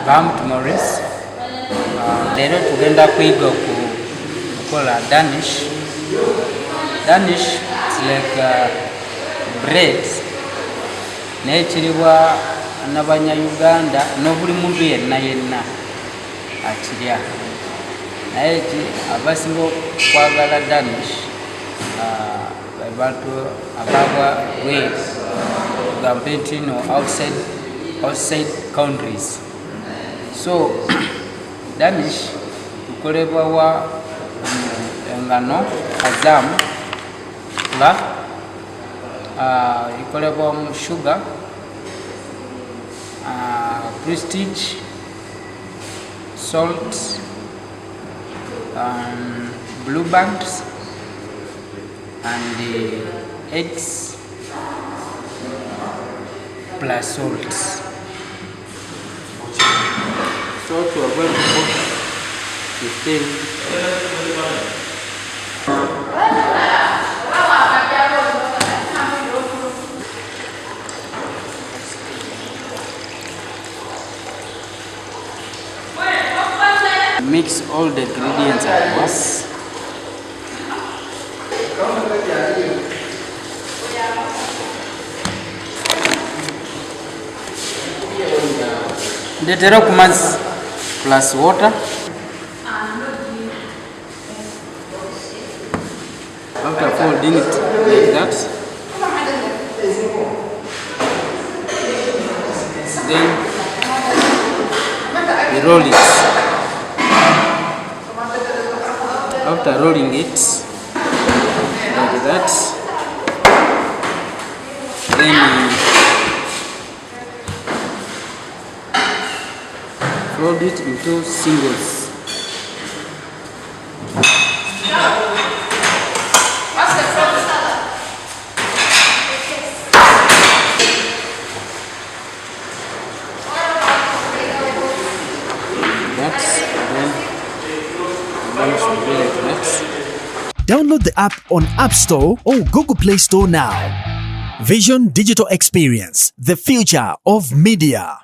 Bam Maurice. Leero tugenda kuyiga kukola danish. Danish is like bread naye kiribwa n'abanyayuganda n'obuli muntu yenna akirya naye abasinga okwagala danish abantu abagwa outside countries. So danish tukolebwa wa engano azamu la ikolebwa mu sugar, prestige, salt, blue bands, and eggs plus salt. Salt we are going to put the thing. Mix all the ingredients at once. Ndetera ku mazzi plus water. After folding it like that, then we roll it. After rolling it like that, then fold it into singles. Download the app on App Store or Google Play Store now. Vision Digital Experience, the future of media.